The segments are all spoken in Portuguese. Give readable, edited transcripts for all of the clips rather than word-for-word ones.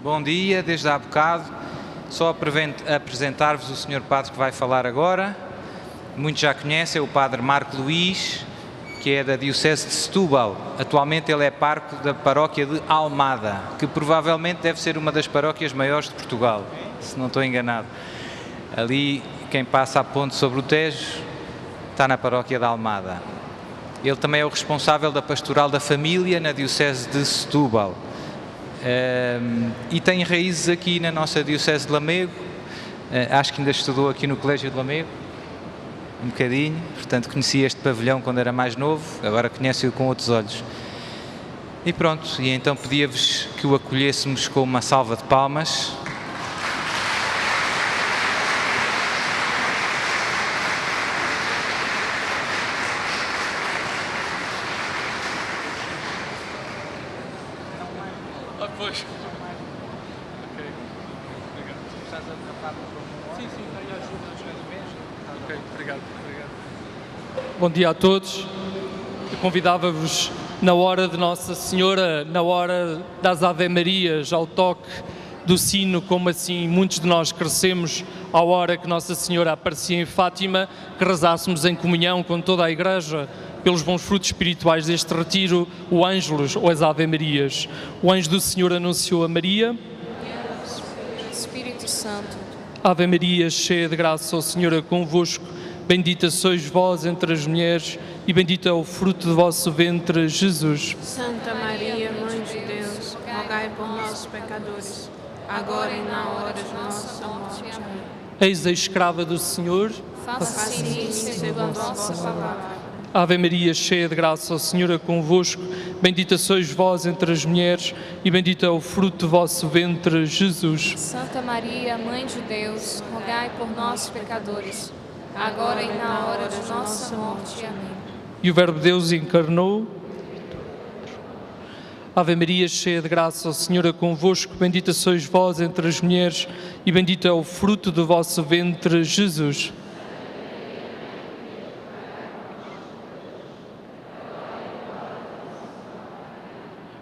Bom dia, desde há bocado. Só apresentar-vos o Sr. Padre que vai falar agora. Muitos já conhecem, é o Padre Marco Luís, que é da Diocese de Setúbal. Atualmente ele é pároco da paróquia de Almada, que provavelmente deve ser uma das paróquias maiores de Portugal, se não estou enganado. Ali, quem passa a ponte sobre o Tejo, está na paróquia de Almada. Ele também é o responsável da Pastoral da Família na Diocese de Setúbal. E tem raízes aqui na nossa Diocese de Lamego. Acho que ainda estudou aqui no Colégio de Lamego, um bocadinho. Portanto, conheci este pavilhão quando era mais novo, agora conheço-o com outros olhos. E pronto, e então pedia-vos que o acolhêssemos com uma salva de palmas. Pois. Ok. Obrigado. Estás a tapar o Sim, aí ajuda. Ok, obrigado. Bom dia a todos. Eu convidava-vos na hora de Nossa Senhora, na hora das Ave-Marias, ao toque do sino, como assim muitos de nós crescemos à hora que Nossa Senhora aparecia em Fátima, que rezássemos em comunhão com toda a Igreja, pelos bons frutos espirituais deste retiro, o Ângelus ou as Ave-Marias. O anjo do Senhor anunciou a Maria. Espírito Santo. Ave Maria, cheia de graça, o Senhor é convosco. Bendita sois vós entre as mulheres e bendito é o fruto do vosso ventre, Jesus. Santa Maria, Mãe de Deus, rogai por nós, pecadores, agora e na hora de nossa morte. Amém. Eis a escrava do Senhor. Faça-se em mim segundo a vossa palavra. Ave Maria, cheia de graça, o Senhor é convosco. Bendita sois vós entre as mulheres e bendito é o fruto do vosso ventre, Jesus. Santa Maria, Mãe de Deus, rogai por nós, pecadores, agora e na hora de nossa morte. Amém. E o Verbo de Deus encarnou. Ave Maria, cheia de graça, o Senhor é convosco. Bendita sois vós entre as mulheres e bendito é o fruto do vosso ventre, Jesus.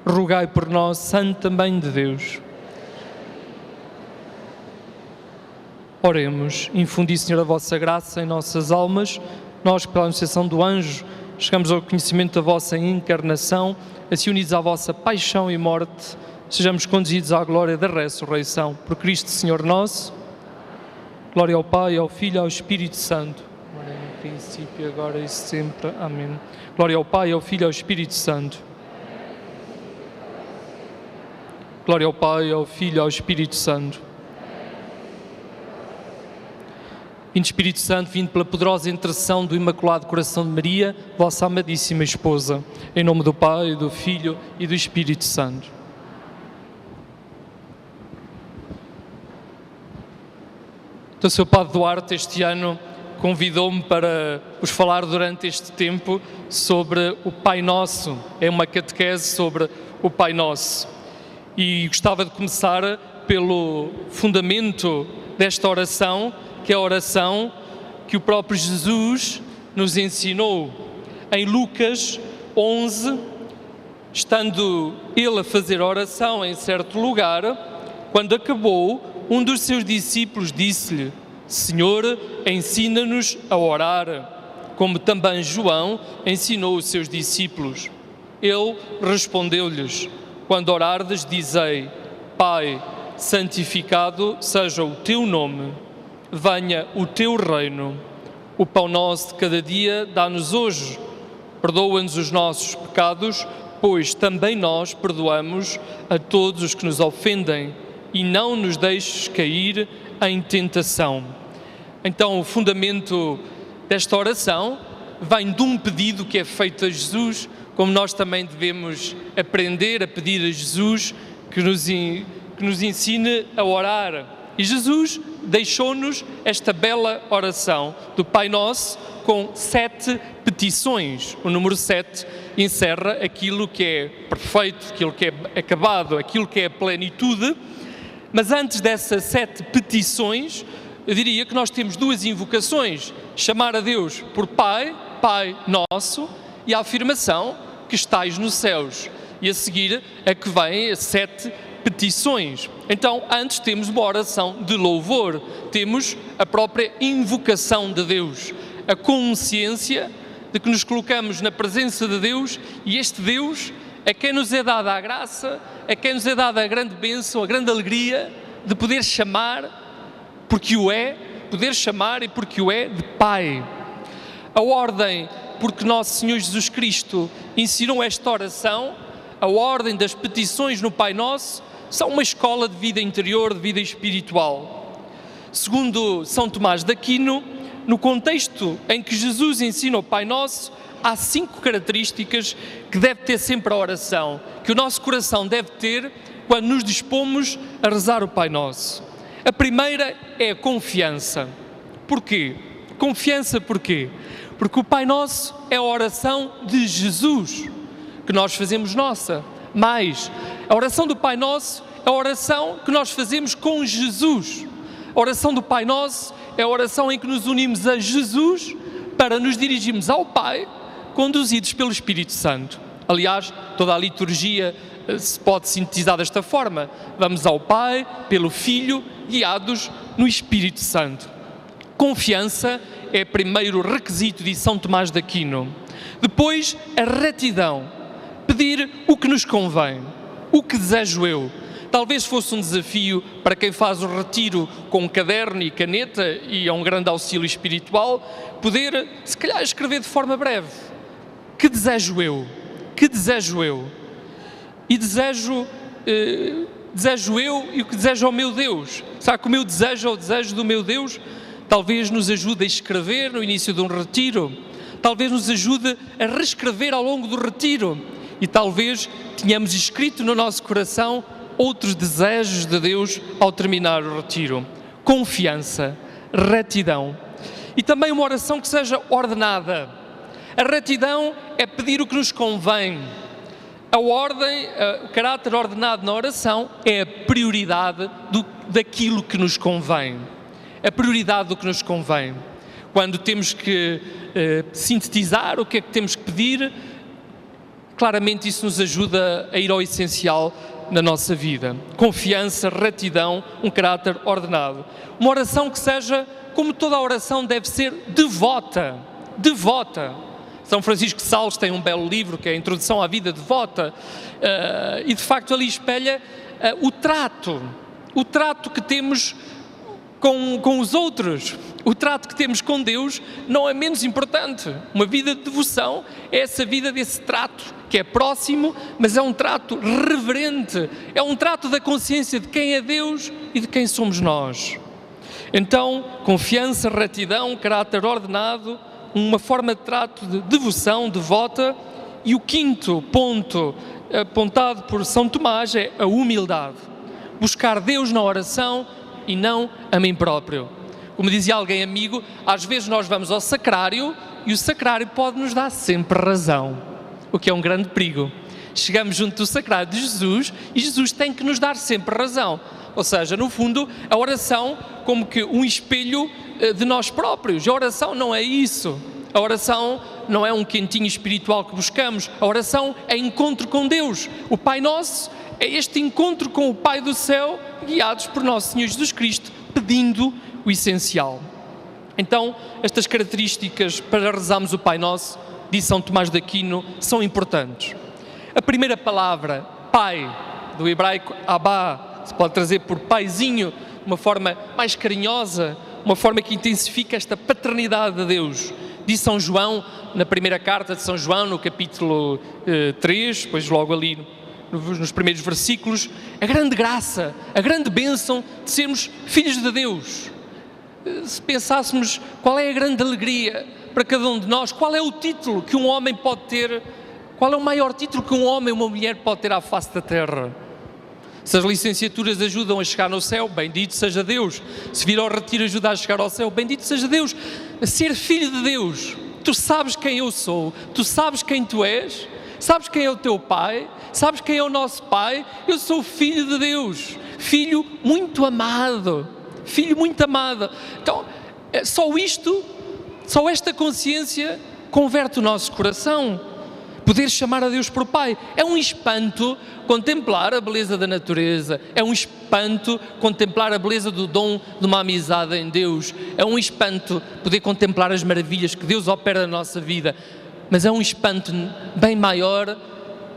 Rogai por nós, Santa Mãe de Deus. Oremos, infundi, Senhor, a vossa graça em nossas almas. Nós, pela anunciação do anjo, chegamos ao conhecimento da vossa encarnação, assim unidos à vossa paixão e morte, sejamos conduzidos à glória da ressurreição. Por Cristo, Senhor nosso. Glória ao Pai, ao Filho e ao Espírito Santo. Glória no princípio, agora e sempre. Amém. Glória ao Pai, ao Filho e ao Espírito Santo. Glória ao Pai, ao Filho e ao Espírito Santo. Vindo Espírito Santo, vindo pela poderosa intercessão do Imaculado Coração de Maria, vossa amadíssima esposa, em nome do Pai, do Filho e do Espírito Santo. Então, o Sr. Padre Duarte, este ano, convidou-me para vos falar durante este tempo sobre o Pai Nosso. É uma catequese sobre o Pai Nosso. E gostava de começar pelo fundamento desta oração, que é a oração que o próprio Jesus nos ensinou. Em Lucas 11, estando ele a fazer oração em certo lugar, quando acabou, um dos seus discípulos disse-lhe: Senhor, ensina-nos a orar, como também João ensinou os seus discípulos. Ele respondeu-lhes: quando orardes, dizei: Pai, santificado seja o teu nome, venha o teu reino. O pão nosso de cada dia dá-nos hoje. Perdoa-nos os nossos pecados, pois também nós perdoamos a todos os que nos ofendem, e não nos deixes cair em tentação. Então, o fundamento desta oração vem de um pedido que é feito a Jesus, como nós também devemos aprender a pedir a Jesus que nos ensine a orar. E Jesus deixou-nos esta bela oração do Pai Nosso com 7 petições. O número 7 encerra aquilo que é perfeito, aquilo que é acabado, aquilo que é a plenitude. Mas antes dessas 7 petições, eu diria que nós temos 2 invocações: chamar a Deus por Pai, Pai Nosso, e a afirmação que estais nos céus. E a seguir é que vem as 7 petições. Então, antes temos uma oração de louvor, temos a própria invocação de Deus, a consciência de que nos colocamos na presença de Deus e este Deus a quem nos é dada a graça, a quem nos é dada a grande bênção, a grande alegria de poder chamar, porque o é, poder chamar e porque o é de Pai. A ordem, porque nosso Senhor Jesus Cristo ensinou esta oração, a ordem das petições no Pai Nosso, são uma escola de vida interior, de vida espiritual. Segundo São Tomás de Aquino, no contexto em que Jesus ensina o Pai Nosso, há 5 características que deve ter sempre a oração, que o nosso coração deve ter quando nos dispomos a rezar o Pai Nosso. A primeira é a confiança. Porquê? Confiança porquê? Porque o Pai Nosso é a oração de Jesus, que nós fazemos nossa. Mas a oração do Pai Nosso é a oração que nós fazemos com Jesus. A oração do Pai Nosso é a oração em que nos unimos a Jesus para nos dirigirmos ao Pai, conduzidos pelo Espírito Santo. Aliás, toda a liturgia se pode sintetizar desta forma. Vamos ao Pai, pelo Filho, guiados no Espírito Santo. Confiança é primeiro requisito de São Tomás de Aquino. Depois, a retidão. Pedir o que nos convém, o que desejo eu. Talvez fosse um desafio para quem faz o retiro com um caderno e caneta, e é um grande auxílio espiritual, poder, se calhar, escrever de forma breve. Que desejo eu? Que desejo eu? E desejo eu e o que desejo ao meu Deus. Será que o meu desejo é o desejo do meu Deus? Talvez nos ajude a escrever no início de um retiro. Talvez nos ajude a reescrever ao longo do retiro. E talvez tenhamos escrito no nosso coração outros desejos de Deus ao terminar o retiro. Confiança, retidão. E também uma oração que seja ordenada. A retidão é pedir o que nos convém. A ordem, o caráter ordenado na oração é a prioridade daquilo que nos convém. A prioridade do que nos convém. Quando temos que sintetizar o que é que temos que pedir, claramente isso nos ajuda a ir ao essencial na nossa vida. Confiança, retidão, um caráter ordenado. Uma oração que seja, como toda a oração deve ser, devota. Devota. São Francisco de Sales tem um belo livro que é a Introdução à Vida Devota e de facto ali espelha o trato que temos com os outros, o trato que temos com Deus não é menos importante. Uma vida de devoção é essa vida desse trato que é próximo, mas é um trato reverente, é um trato da consciência de quem é Deus e de quem somos nós. Então, confiança, retidão, caráter ordenado, uma forma de trato de devoção, devota. E o quinto ponto apontado por São Tomás é a humildade. Buscar Deus na oração e não a mim próprio. Como dizia alguém amigo, às vezes nós vamos ao sacrário e o sacrário pode nos dar sempre razão, o que é um grande perigo. Chegamos junto do sacrário de Jesus e Jesus tem que nos dar sempre razão. Ou seja, no fundo, a oração como que um espelho de nós próprios. A oração não é isso. A oração não é um quentinho espiritual que buscamos. A oração é encontro com Deus. O Pai Nosso é este encontro com o Pai do céu, guiados por nosso Senhor Jesus Cristo, pedindo o essencial. Então, estas características para rezarmos o Pai Nosso, diz São Tomás de Aquino, são importantes. A primeira palavra, Pai, do hebraico Abá, se pode trazer por paizinho, uma forma mais carinhosa, uma forma que intensifica esta paternidade de Deus. Diz São João, na primeira carta de São João, no capítulo 3, depois logo ali nos primeiros versículos, a grande graça, a grande bênção de sermos filhos de Deus. Se pensássemos qual é a grande alegria para cada um de nós, qual é o título que um homem pode ter, qual é o maior título que um homem ou uma mulher pode ter à face da terra? Se as licenciaturas ajudam a chegar no céu, bendito seja Deus. Se vir ao retiro ajuda a chegar ao céu, bendito seja Deus. A ser filho de Deus, tu sabes quem eu sou, tu sabes quem tu és, sabes quem é o teu Pai, sabes quem é o nosso Pai. Eu sou filho de Deus, filho muito amado, filho muito amado. Então, só esta consciência converte o nosso coração. poder chamar a Deus por Pai. É um espanto contemplar a beleza da natureza, é um espanto contemplar a beleza do dom de uma amizade em Deus, é um espanto poder contemplar as maravilhas que Deus opera na nossa vida, mas é um espanto bem maior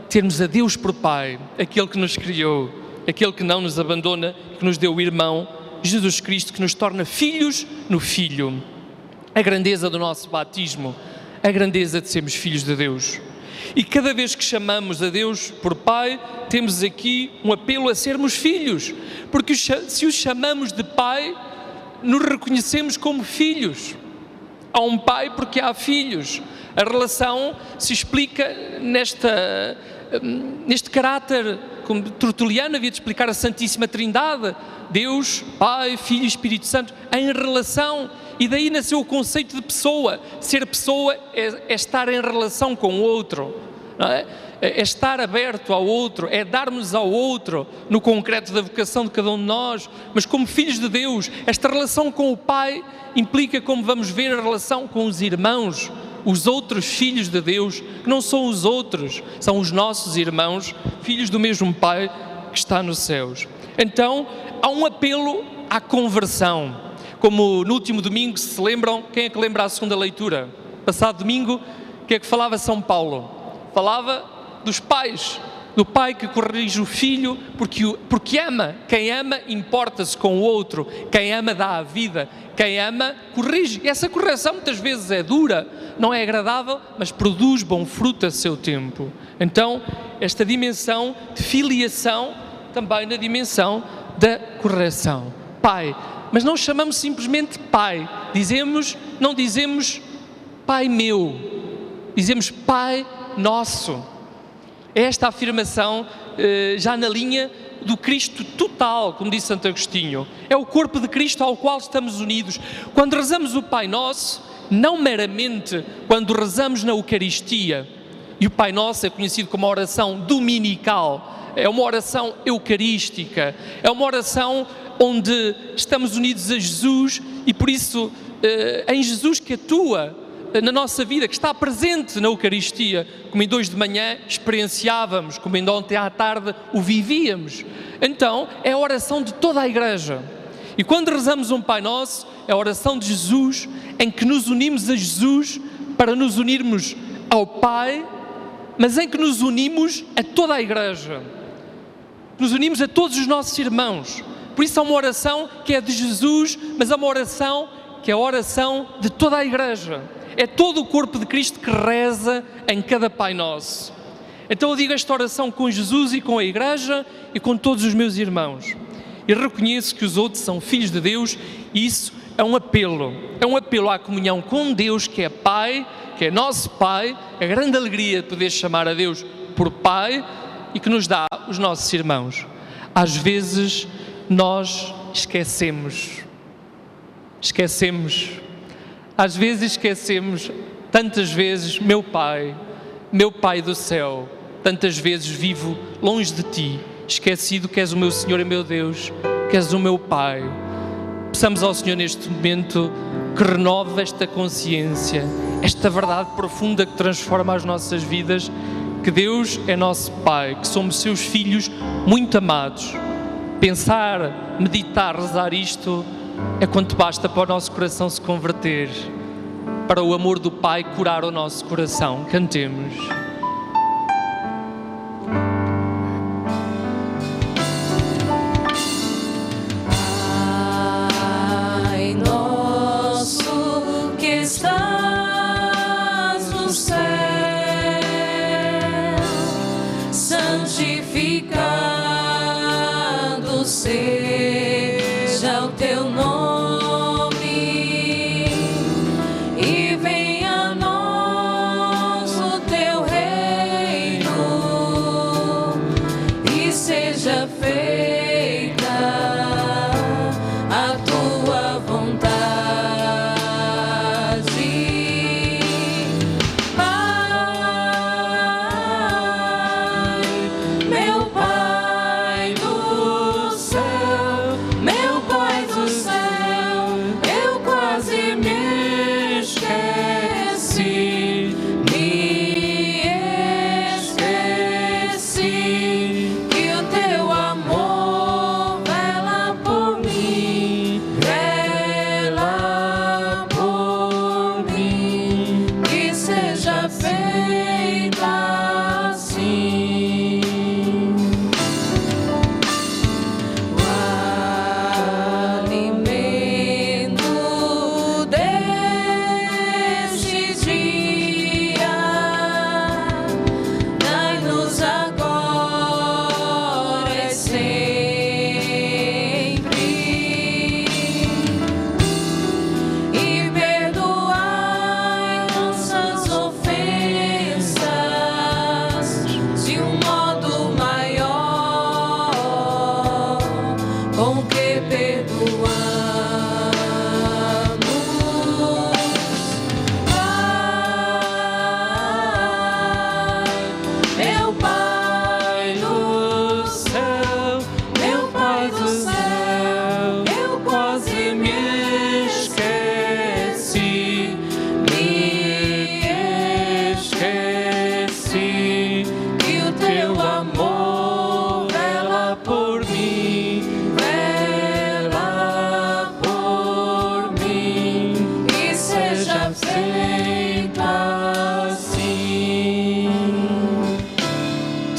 termos a Deus por Pai, aquele que nos criou, aquele que não nos abandona, que nos deu o irmão, Jesus Cristo, que nos torna filhos no Filho. A grandeza do nosso batismo, a grandeza de sermos filhos de Deus. E cada vez que chamamos a Deus por Pai, temos aqui um apelo a sermos filhos, porque se os chamamos de Pai, nos reconhecemos como filhos. Há um Pai porque há filhos. A relação se explica neste caráter, como Tertuliano havia de explicar a Santíssima Trindade, Deus, Pai, Filho e Espírito Santo, em relação. E daí nasceu o conceito de pessoa. Ser pessoa é estar em relação com o outro, não é? É estar aberto ao outro, é darmos ao outro, no concreto da vocação de cada um de nós, mas como filhos de Deus. Esta relação com o Pai implica, como vamos ver, a relação com os irmãos, os outros filhos de Deus, que não são os outros, são os nossos irmãos, filhos do mesmo Pai que está nos céus. Então, há um apelo à conversão. Como no último domingo, se lembram, quem é que lembra a segunda leitura? Passado domingo, o que é que falava São Paulo? Falava dos pais, do pai que corrige o filho porque ama. Quem ama importa-se com o outro, quem ama dá a vida, quem ama corrige. E essa correção muitas vezes é dura, não é agradável, mas produz bom fruto a seu tempo. Então, esta dimensão de filiação também na dimensão da correção. Pai. Mas não chamamos simplesmente Pai, não dizemos Pai meu, dizemos Pai nosso. É esta afirmação já na linha do Cristo total, como disse Santo Agostinho. É o corpo de Cristo ao qual estamos unidos. Quando rezamos o Pai Nosso, não meramente quando rezamos na Eucaristia, e o Pai Nosso é conhecido como a oração dominical, é uma oração eucarística, é uma oração onde estamos unidos a Jesus e por isso em Jesus que atua na nossa vida, que está presente na Eucaristia, como em 2 de manhã experienciávamos, como ainda ontem à tarde o vivíamos. Então é a oração de toda a Igreja. E quando rezamos um Pai Nosso, é a oração de Jesus, em que nos unimos a Jesus para nos unirmos ao Pai, mas em que nos unimos a toda a Igreja. Nos unimos a todos os nossos irmãos. Por isso é uma oração que é de Jesus, mas é uma oração que é a oração de toda a Igreja. É todo o corpo de Cristo que reza em cada Pai Nosso. Então eu digo esta oração com Jesus e com a Igreja e com todos os meus irmãos. E reconheço que os outros são filhos de Deus e isso é um apelo à comunhão com Deus, que é Pai, que é nosso Pai, a grande alegria de poder chamar a Deus por Pai e que nos dá os nossos irmãos. Às vezes nós esquecemos, às vezes esquecemos, tantas vezes, meu Pai do céu, tantas vezes vivo longe de Ti, esquecido que és o meu Senhor e meu Deus, que és o meu Pai. Peçamos ao Senhor neste momento que renove esta consciência, esta verdade profunda que transforma as nossas vidas, que Deus é nosso Pai, que somos seus filhos muito amados. Pensar, meditar, rezar isto é quanto basta para o nosso coração se converter, para o amor do Pai curar o nosso coração. Cantemos. Pai nosso que estás no céu, santificado seja o teu nome, e venha a nós o teu reino, e seja feita a tua vontade. Pai, meu Pai do céu, meu Pai do céu, eu quase me esqueci, me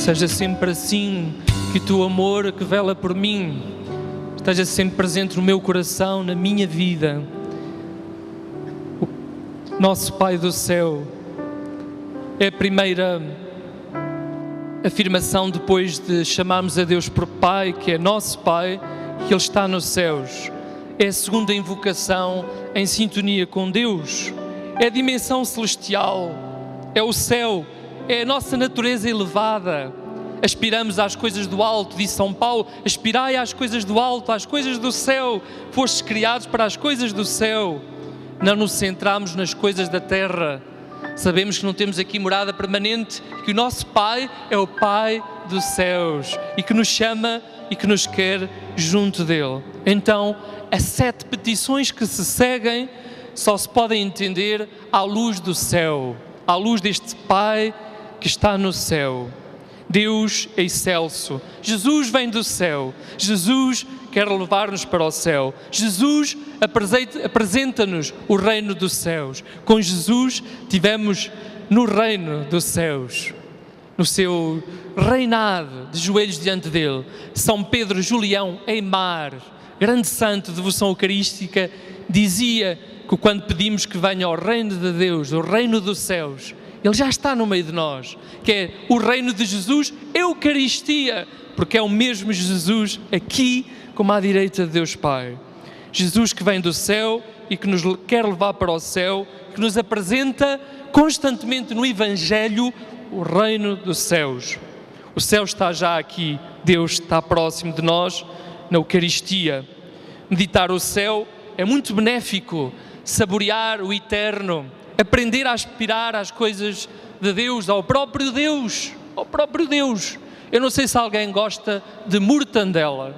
seja sempre assim, que o teu amor que vela por mim esteja sempre presente no meu coração, na minha vida. O nosso Pai do céu é a primeira afirmação depois de chamarmos a Deus por Pai, que é nosso Pai, que Ele está nos céus. É a segunda invocação em sintonia com Deus. É a dimensão celestial, é o céu, é a nossa natureza elevada. Aspiramos às coisas do alto, diz São Paulo, aspirai às coisas do alto, às coisas do céu. Fostes criados para as coisas do céu. Não nos centramos nas coisas da terra. Sabemos que não temos aqui morada permanente, que o nosso Pai é o Pai dos céus e que nos chama e que nos quer junto dele. Então, as 7 petições que se seguem só se podem entender à luz do céu, à luz deste Pai que está no céu. Deus é excelso. Jesus vem do céu. Jesus quer levar-nos para o céu. Jesus apresenta-nos o reino dos céus. Com Jesus tivemos no reino dos céus, no seu reinado, de joelhos diante dele. São Pedro Julião Eimar, grande santo de devoção eucarística, dizia que quando pedimos que venha o reino de Deus, o reino dos céus, ele já está no meio de nós, que é o reino de Jesus, Eucaristia, porque é o mesmo Jesus aqui como à direita de Deus Pai. Jesus que vem do céu e que nos quer levar para o céu, que nos apresenta constantemente no Evangelho o reino dos céus. O céu está já aqui, Deus está próximo de nós na Eucaristia. Meditar o céu é muito benéfico, saborear o eterno, aprender a aspirar às coisas de Deus, ao próprio Deus, ao próprio Deus. Eu não sei se alguém gosta de mortandela.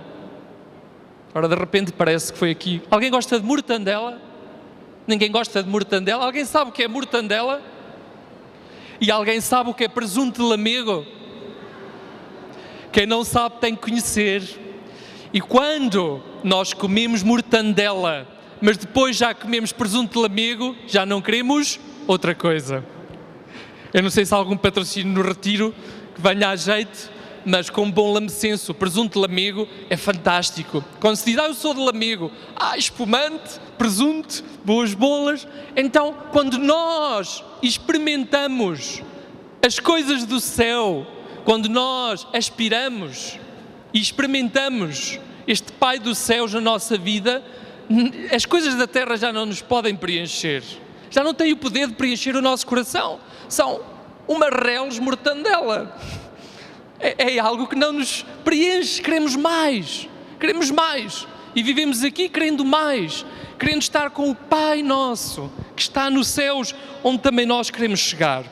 Agora de repente parece que foi aqui. Alguém gosta de mortandela? Ninguém gosta de mortandela? Alguém sabe o que é mortandela? E alguém sabe o que é presunto de lamego? Quem não sabe tem que conhecer. E quando nós comemos mortandela, mas depois já comemos presunto de lamego, já não queremos outra coisa. Eu não sei se há algum patrocínio no retiro que venha a jeito, mas com bom lamecenso, o presunto de lamego é fantástico. Quando se diz, eu sou de lamego, espumante, presunto, boas bolas. Então, quando nós experimentamos as coisas do céu, quando nós aspiramos e experimentamos este Pai dos céus na nossa vida, as coisas da terra já não nos podem preencher. Já não têm o poder de preencher o nosso coração. São uma reles mortandela. É algo que não nos preenche. Queremos mais. Queremos mais. E vivemos aqui querendo mais. Querendo estar com o Pai nosso, que está nos céus, onde também nós queremos chegar.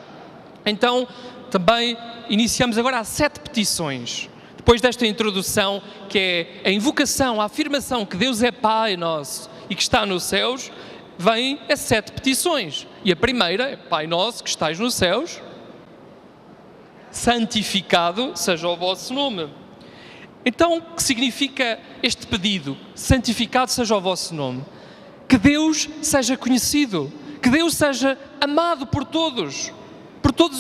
Então, também iniciamos agora as 7 petições. Depois desta introdução, que é a invocação, a afirmação que Deus é Pai nosso e que está nos céus, vêm as 7 petições. E a primeira é: Pai nosso que estais nos céus, santificado seja o vosso nome. Então, o que significa este pedido? Santificado seja o vosso nome. Que Deus seja conhecido, que Deus seja amado por todos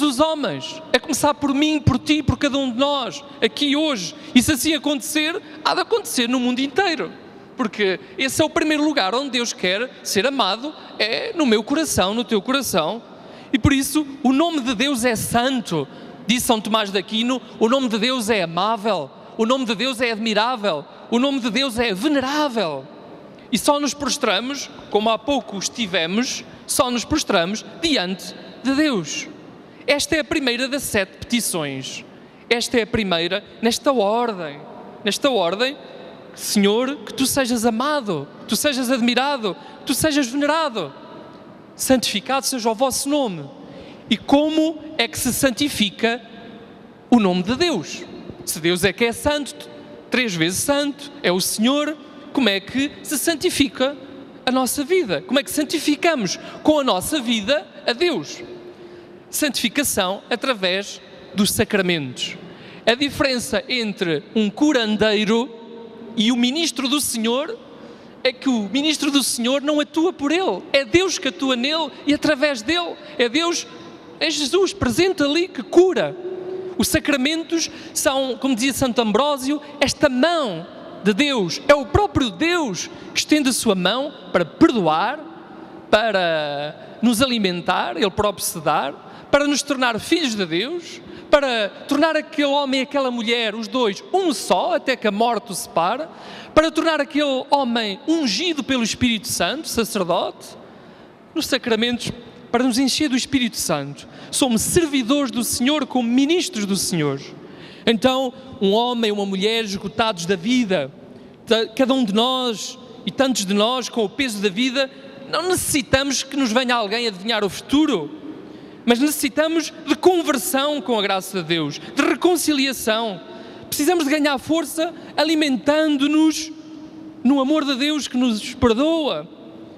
os homens, a começar por mim, por ti, por cada um de nós, aqui hoje. E se assim acontecer, há de acontecer no mundo inteiro, porque esse é o primeiro lugar onde Deus quer ser amado, é no meu coração, no teu coração. E por isso, o nome de Deus é santo. Diz São Tomás de Aquino, o nome de Deus é amável, o nome de Deus é admirável, o nome de Deus é venerável. E só nos prostramos, como há pouco estivemos, só nos prostramos diante de Deus. Esta é a primeira das 7 petições. Esta é a primeira nesta ordem. Nesta ordem, Senhor, que Tu sejas amado, que Tu sejas admirado, que Tu sejas venerado. Santificado seja o vosso nome. E como é que se santifica o nome de Deus? Se Deus é que é santo, 3 vezes santo, é o Senhor, como é que se santifica a nossa vida? Como é que santificamos com a nossa vida a Deus? Santificação através dos sacramentos. A diferença entre um curandeiro e o ministro do Senhor é que o ministro do Senhor não atua por ele, é Deus que atua nele e através dele. É Deus, é Jesus presente ali que cura. Os sacramentos são, como dizia Santo Ambrósio, esta mão de Deus. É o próprio Deus que estende a sua mão para perdoar, para nos alimentar, Ele próprio se dar, para nos tornar filhos de Deus, para tornar aquele homem e aquela mulher, os dois, um só, até que a morte os separa, para tornar aquele homem ungido pelo Espírito Santo, sacerdote, nos sacramentos, para nos encher do Espírito Santo. Somos servidores do Senhor como ministros do Senhor. Então, um homem e uma mulher esgotados da vida, cada um de nós e tantos de nós com o peso da vida, não necessitamos que nos venha alguém adivinhar o futuro, mas necessitamos de conversão com a graça de Deus, de reconciliação. Precisamos de ganhar força alimentando-nos no amor de Deus que nos perdoa,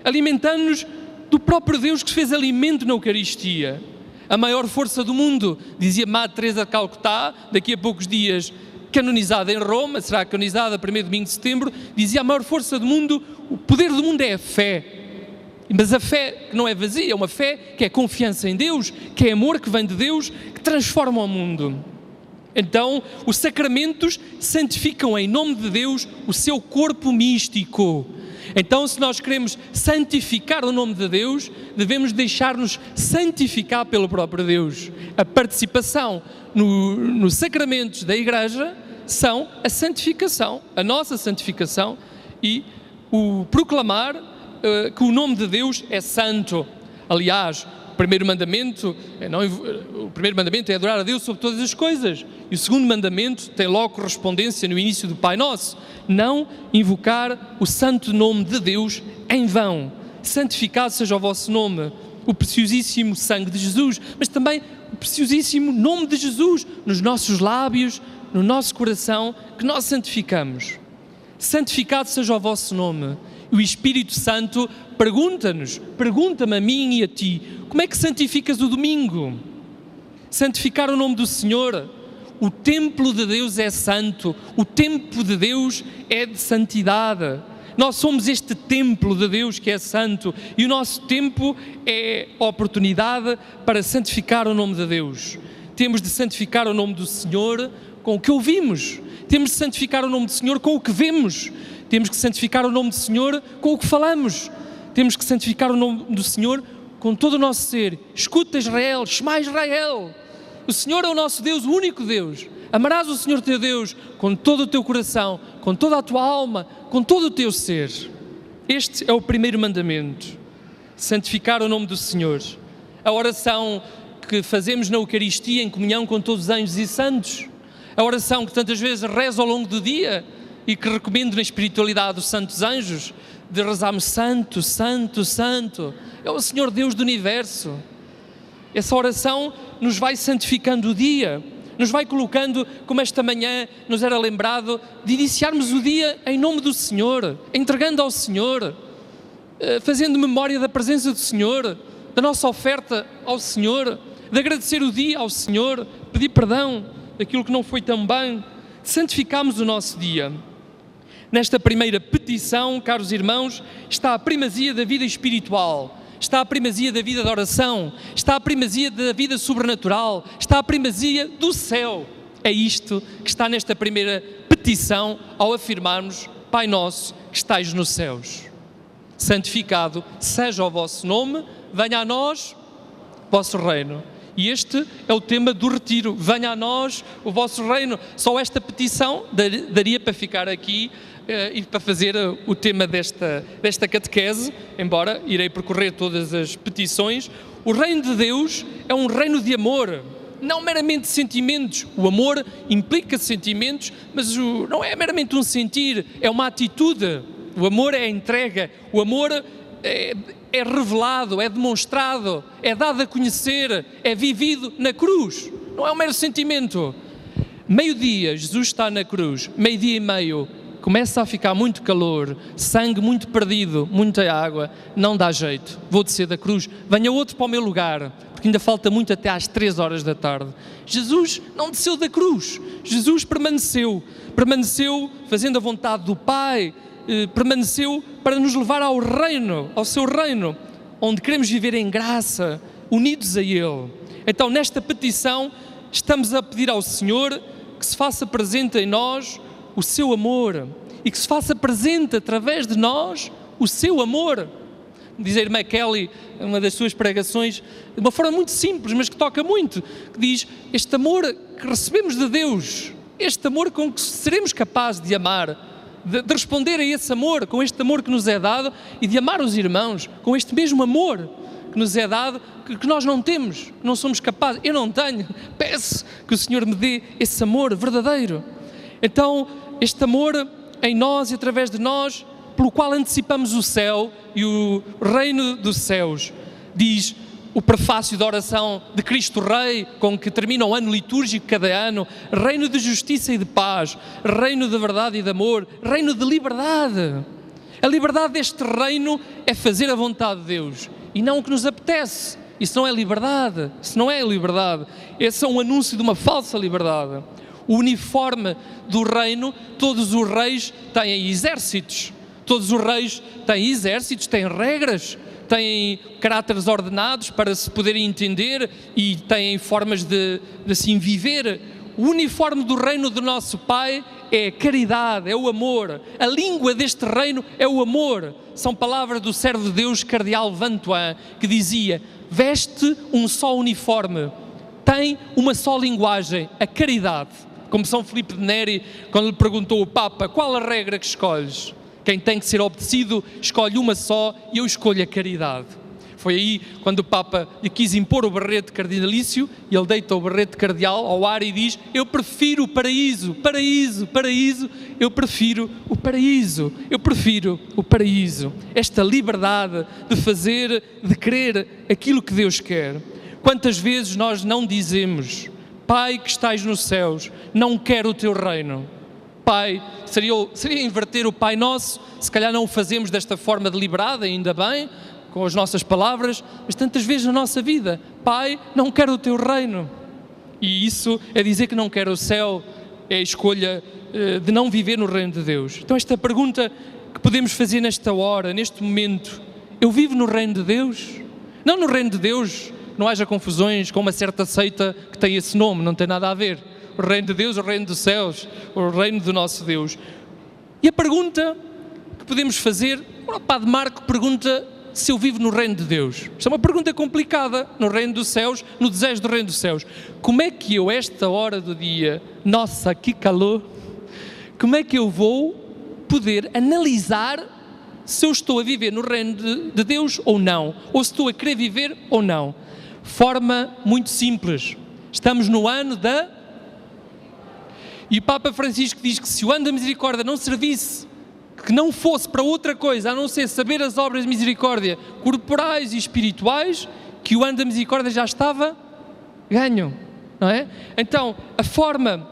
alimentando-nos do próprio Deus que fez alimento na Eucaristia. A maior força do mundo, dizia Madre Teresa de Calcutá, daqui a poucos dias canonizada em Roma, será canonizada primeiro domingo de setembro, dizia: a maior força do mundo, o poder do mundo é a fé. Mas a fé que não é vazia, é uma fé que é confiança em Deus, que é amor que vem de Deus, que transforma o mundo. Então, os sacramentos santificam em nome de Deus o seu corpo místico. Então, se nós queremos santificar o nome de Deus, devemos deixar-nos santificar pelo próprio Deus. A participação nos sacramentos da Igreja são a santificação, a nossa santificação e o proclamar que o nome de Deus é santo. Aliás, o primeiro mandamento é adorar a Deus sobre todas as coisas. E o segundo mandamento tem logo correspondência no início do Pai Nosso: não invocar o santo nome de Deus em vão. Santificado seja o vosso nome, o preciosíssimo sangue de Jesus, mas também o preciosíssimo nome de Jesus nos nossos lábios, no nosso coração, que nós santificamos. Santificado seja o vosso nome. O Espírito Santo pergunta-me a mim e a ti: como é que santificas o domingo? Santificar o nome do Senhor. O templo de Deus é santo, o templo de Deus é de santidade. Nós somos este templo de Deus que é santo e o nosso tempo é a oportunidade para santificar o nome de Deus. Temos de santificar o nome do Senhor com o que ouvimos, temos de santificar o nome do Senhor com o que vemos, temos que santificar o nome do Senhor com o que falamos, temos que santificar o nome do Senhor com todo o nosso ser. Escuta, Israel, Shema Israel, o Senhor é o nosso Deus, o único Deus. Amarás o Senhor teu Deus com todo o teu coração, com toda a tua alma, com todo o teu ser. Este é o primeiro mandamento, santificar o nome do Senhor. A oração que fazemos na Eucaristia em comunhão com todos os anjos e santos, a oração que tantas vezes rezo ao longo do dia e que recomendo na espiritualidade dos santos anjos, de rezarmos santo, santo, santo, é o Senhor Deus do universo. Essa oração nos vai santificando o dia, nos vai colocando, como esta manhã nos era lembrado, de iniciarmos o dia em nome do Senhor, entregando ao Senhor, fazendo memória da presença do Senhor, da nossa oferta ao Senhor, de agradecer o dia ao Senhor, pedir perdão daquilo que não foi tão bem, de santificarmos o nosso dia. Nesta primeira petição, caros irmãos, está a primazia da vida espiritual, está a primazia da vida de oração, está a primazia da vida sobrenatural, está a primazia do céu. É isto que está nesta primeira petição ao afirmarmos: Pai nosso que estais nos céus, santificado seja o vosso nome, venha a nós o vosso reino. E este é o tema do retiro: venha a nós o vosso reino. Só esta petição daria para ficar aqui e para fazer o tema desta catequese, embora irei percorrer todas as petições. O reino de Deus é um reino de amor, não meramente sentimentos. O amor implica sentimentos, mas não é meramente um sentir, é uma atitude. O amor é a entrega, o amor é revelado, é demonstrado, é dado a conhecer, é vivido na cruz, não é um mero sentimento. Meio-dia, Jesus está na cruz, meio-dia e meio, começa a ficar muito calor, sangue muito perdido, muita água, não dá jeito, vou descer da cruz, venha outro para o meu lugar, porque ainda falta muito até às 3 horas da tarde. Jesus não desceu da cruz, Jesus permaneceu fazendo a vontade do Pai, permaneceu para nos levar ao reino, ao seu reino, onde queremos viver em graça, unidos a Ele. Então, nesta petição estamos a pedir ao Senhor que se faça presente em nós o seu amor e que se faça presente através de nós o seu amor. Diz a irmã Kelly, uma das suas pregações, de uma forma muito simples, mas que toca muito, que diz, este amor que recebemos de Deus, este amor com que seremos capazes de amar, de responder a esse amor, com este amor que nos é dado, e de amar os irmãos, com este mesmo amor que nos é dado, que nós não temos, que não somos capazes. Eu não tenho, peço que o Senhor me dê esse amor verdadeiro. Então, este amor em nós e através de nós, pelo qual antecipamos o céu e o reino dos céus, diz o prefácio da oração de Cristo Rei, com que termina o ano litúrgico cada ano: reino de justiça e de paz, reino de verdade e de amor, reino de liberdade. A liberdade deste reino é fazer a vontade de Deus e não o que nos apetece. Isso não é liberdade, isso não é liberdade. Esse é um anúncio de uma falsa liberdade. O uniforme do reino, todos os reis têm exércitos. Todos os reis têm exércitos, têm regras, têm caráteres ordenados para se poderem entender e têm formas de assim viver. O uniforme do reino do nosso Pai é a caridade, é o amor. A língua deste reino é o amor. São palavras do servo de Deus, cardeal Vantuan, que dizia: veste um só uniforme, tem uma só linguagem, a caridade. Como São Filipe de Neri, quando lhe perguntou o Papa, qual a regra que escolhes? Quem tem que ser obedecido escolhe uma só, e eu escolho a caridade. Foi aí quando o Papa lhe quis impor o barrete cardinalício, e ele deita o barrete cardeal ao ar e diz: eu prefiro o paraíso, paraíso, paraíso, eu prefiro o paraíso, eu prefiro o paraíso. Esta liberdade de fazer, de querer aquilo que Deus quer. Quantas vezes nós não dizemos: Pai que estais nos céus, não quero o teu reino. Pai, seria inverter o Pai Nosso, se calhar não o fazemos desta forma deliberada, ainda bem, com as nossas palavras, mas tantas vezes na nossa vida: Pai, não quero o teu reino. E isso é dizer que não quero o céu, é a escolha de não viver no reino de Deus. Então esta pergunta que podemos fazer nesta hora, neste momento: eu vivo no reino de Deus? Não no reino de Deus, não haja confusões com uma certa seita que tem esse nome, não tem nada a ver. O reino de Deus, o reino dos céus, o reino do nosso Deus. E a pergunta que podemos fazer: o Padre Marco pergunta se eu vivo no reino de Deus. Isto é uma pergunta complicada, no reino dos céus, no desejo do reino dos céus. Como é que eu, esta hora do dia, nossa, que calor, como é que eu vou poder analisar se eu estou a viver no reino de Deus ou não, ou se estou a querer viver ou não? Forma muito simples. Estamos no ano da... E o Papa Francisco diz que se o ano da misericórdia não servisse, que não fosse para outra coisa, a não ser saber as obras de misericórdia corporais e espirituais, que o ano da misericórdia já estava ganho, não é? Então, a forma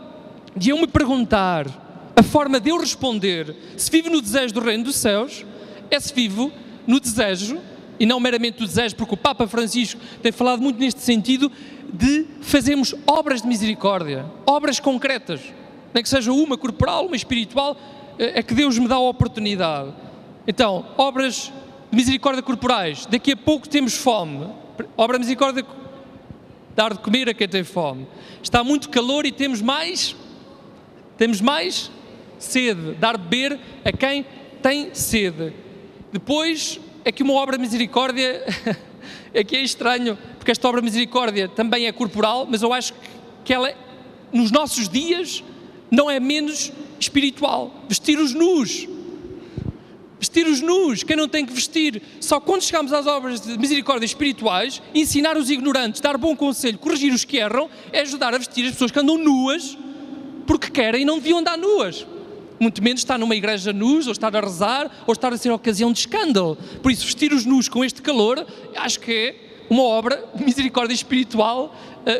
de eu me perguntar, a forma de eu responder se vivo no desejo do reino dos céus, é se vivo no desejo, e não meramente o desejo, porque o Papa Francisco tem falado muito neste sentido, de fazermos obras de misericórdia, obras concretas, nem que seja uma corporal, uma espiritual, é que Deus me dá a oportunidade. Então, obras de misericórdia corporais. Daqui a pouco temos fome. Obra de misericórdia, dar de comer a quem tem fome. Está muito calor e temos mais sede. Dar de beber a quem tem sede. Depois, aqui uma obra de misericórdia, aqui é estranho, porque esta obra de misericórdia também é corporal, mas eu acho que ela, nos nossos dias, não é menos espiritual. Vestir os nus. Vestir os nus. Quem não tem que vestir? Só quando chegamos às obras de misericórdia espirituais, ensinar os ignorantes, dar bom conselho, corrigir os que erram, é ajudar a vestir as pessoas que andam nuas porque querem e não deviam andar nuas. Muito menos estar numa igreja nus, ou estar a rezar, ou estar a ser ocasião de escândalo. Por isso, vestir os nus com este calor, acho que é uma obra de misericórdia espiritual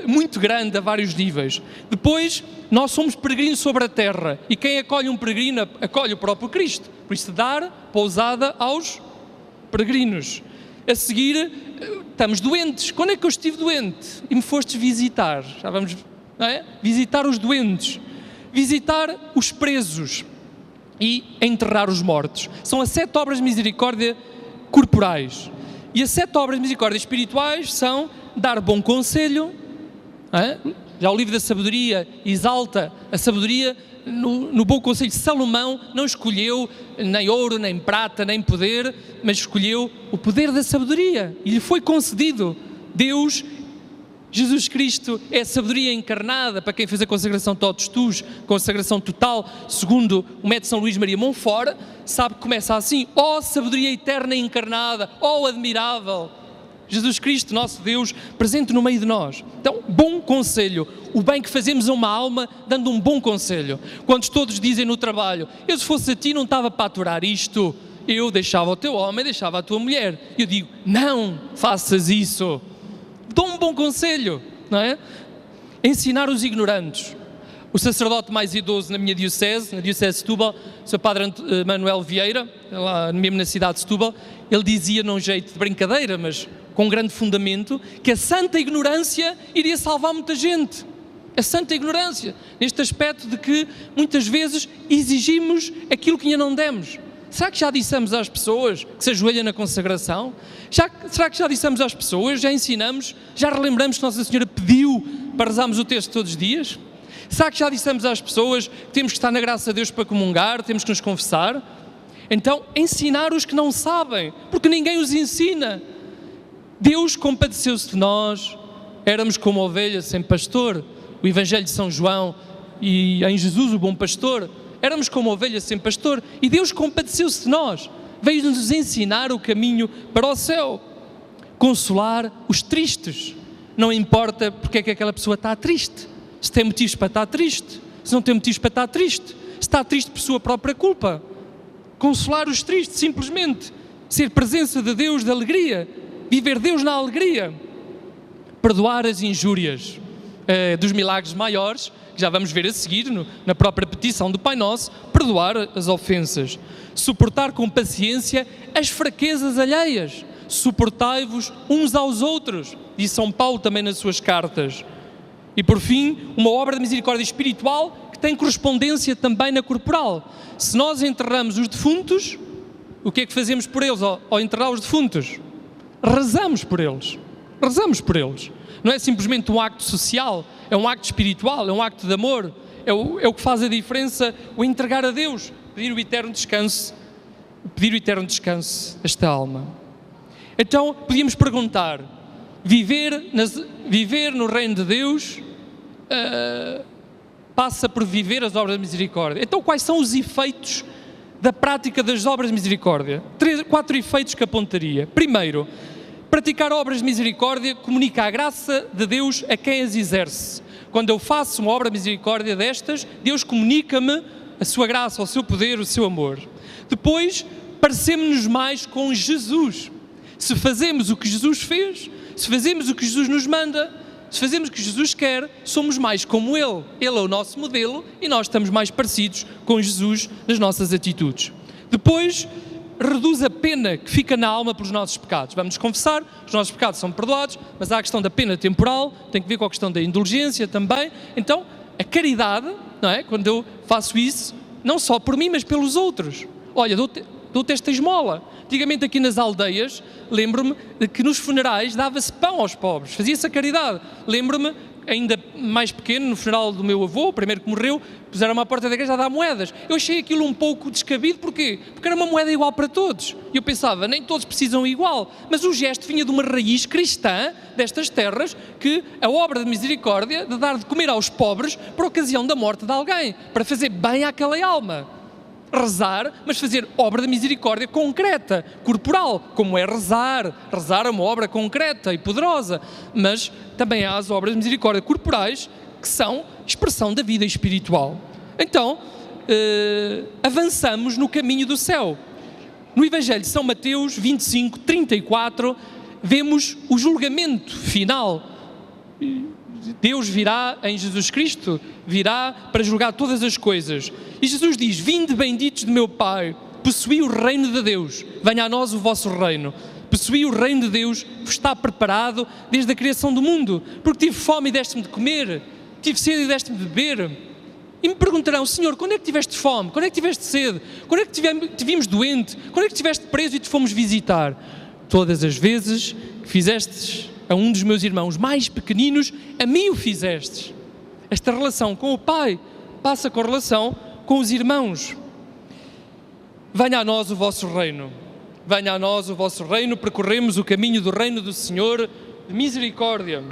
muito grande a vários níveis. Depois, nós somos peregrinos sobre a terra, e quem acolhe um peregrino acolhe o próprio Cristo. Por isso, dar pousada aos peregrinos. A seguir, estamos doentes. Quando é que eu estive doente? E me fostes visitar. Já vamos, não é? Visitar os doentes. Visitar os presos e enterrar os mortos. São as 7 obras de misericórdia corporais. E as 7 obras de misericórdia espirituais são dar bom conselho, Já o livro da sabedoria exalta a sabedoria no bom conselho. Salomão não escolheu nem ouro, nem prata, nem poder, mas escolheu o poder da sabedoria e lhe foi concedido. Deus, Jesus Cristo, é a sabedoria encarnada. Para quem fez a consagração totus tuus, consagração total, segundo o método São Luís Maria Monfort, sabe que começa assim: ó sabedoria eterna encarnada, ó admirável Jesus Cristo, nosso Deus, presente no meio de nós. Então, bom conselho, o bem que fazemos a uma alma dando um bom conselho. Quando todos dizem no trabalho: eu se fosse a ti não estava para aturar isto, eu deixava o teu homem, deixava a tua mulher. Eu digo: não faças isso. Dou um bom conselho, não é? Ensinar os ignorantes. O sacerdote mais idoso na minha diocese, na diocese de Setúbal, o Sr. Padre Manuel Vieira, lá mesmo na cidade de Setúbal, ele dizia num jeito de brincadeira, mas com um grande fundamento, que a santa ignorância iria salvar muita gente. A santa ignorância, neste aspecto de que muitas vezes exigimos aquilo que ainda não demos. Será que já dissemos às pessoas que se ajoelham na consagração? Será que já dissemos às pessoas, já ensinamos, já relembramos que Nossa Senhora pediu para rezarmos o texto todos os dias? Será que já dissemos às pessoas que temos que estar na graça de Deus para comungar, temos que nos confessar? Então, ensinar os que não sabem, porque ninguém os ensina. Deus compadeceu-se de nós, éramos como ovelhas sem pastor. O Evangelho de São João e em Jesus o bom pastor, éramos como ovelhas sem pastor e Deus compadeceu-se de nós, veio-nos ensinar o caminho para o céu, consolar os tristes. Não importa porque é que aquela pessoa está triste, se tem motivos para estar triste, se não tem motivos para estar triste, se está triste por sua própria culpa. Consolar os tristes, simplesmente, ser presença de Deus, de alegria, viver Deus na alegria, perdoar as injúrias. Dos milagres maiores, que já vamos ver a seguir, na própria petição do Pai Nosso, perdoar as ofensas, suportar com paciência as fraquezas alheias, suportai-vos uns aos outros, diz São Paulo também nas suas cartas. E por fim, uma obra de misericórdia espiritual que tem correspondência também na corporal. Se nós enterramos os defuntos, o que é que fazemos por eles ao enterrar os defuntos? Rezamos por eles, rezamos por eles. Não é simplesmente um acto social, é um acto espiritual, é um acto de amor, é o que faz a diferença, o entregar a Deus, pedir o eterno descanso a esta alma. Então, podíamos perguntar, viver no reino de Deus passa por viver as obras de misericórdia. Então, quais são os efeitos da prática das obras de misericórdia? 4 efeitos que apontaria. Primeiro, praticar obras de misericórdia comunica a graça de Deus a quem as exerce. Quando eu faço uma obra de misericórdia destas, Deus comunica-me a sua graça, o seu poder, o seu amor. Depois, parecemos-nos mais com Jesus. Se fazemos o que Jesus fez, se fazemos o que Jesus nos manda, se fazemos o que Jesus quer, somos mais como Ele. Ele é o nosso modelo e nós estamos mais parecidos com Jesus nas nossas atitudes. Depois, reduz a pena que fica na alma pelos nossos pecados. Vamos confessar, os nossos pecados são perdoados, mas há a questão da pena temporal, tem que ver com a questão da indulgência também. Então, a caridade, não é? Quando eu faço isso, não só por mim, mas pelos outros. Olha, dou-te esta esmola. Antigamente aqui nas aldeias, lembro-me de que nos funerais dava-se pão aos pobres, fazia-se a caridade. Lembro-me, ainda mais pequeno, no funeral do meu avô, o primeiro que morreu, puseram-me à porta da igreja a dar moedas. Eu achei aquilo um pouco descabido, porquê? Porque era uma moeda igual para todos. E eu pensava, nem todos precisam igual, mas o gesto vinha de uma raiz cristã destas terras, que a obra de misericórdia, de dar de comer aos pobres por ocasião da morte de alguém, para fazer bem àquela alma. Rezar, mas fazer obra de misericórdia concreta, corporal, como é rezar. Rezar é uma obra concreta e poderosa, mas também há as obras de misericórdia corporais que são expressão da vida espiritual. Então, avançamos no caminho do céu. No Evangelho de São Mateus 25, 34, vemos o julgamento final. Deus virá em Jesus Cristo, virá para julgar todas as coisas. E Jesus diz, vinde benditos de meu Pai, possuí o reino de Deus, venha a nós o vosso reino. Possuí o reino de Deus, vos está preparado desde a criação do mundo, porque tive fome e deste-me de comer, tive sede e deste-me de beber. E me perguntarão, Senhor, quando é que tiveste fome? Quando é que tiveste sede? Quando é que te vimos doente? Quando é que estiveste preso e te fomos visitar? Todas as vezes que fizestes a um dos meus irmãos mais pequeninos, a mim o fizestes. Esta relação com o Pai passa com a relação com os irmãos. Venha a nós o vosso reino. Venha a nós o vosso reino, percorremos o caminho do reino do Senhor de misericórdia.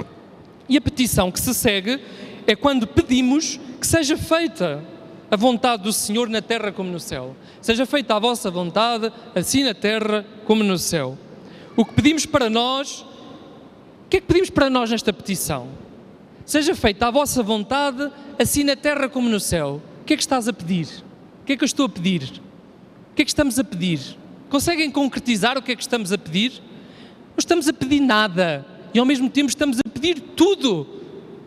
E a petição que se segue é quando pedimos que seja feita a vontade do Senhor na terra como no céu. Seja feita a vossa vontade, assim na terra como no céu. O que pedimos para nós, o que é que pedimos para nós nesta petição? Seja feita a vossa vontade, assim na terra como no céu. O que é que estás a pedir? O que é que eu estou a pedir? O que é que estamos a pedir? Conseguem concretizar o que é que estamos a pedir? Não estamos a pedir nada e ao mesmo tempo estamos a pedir tudo.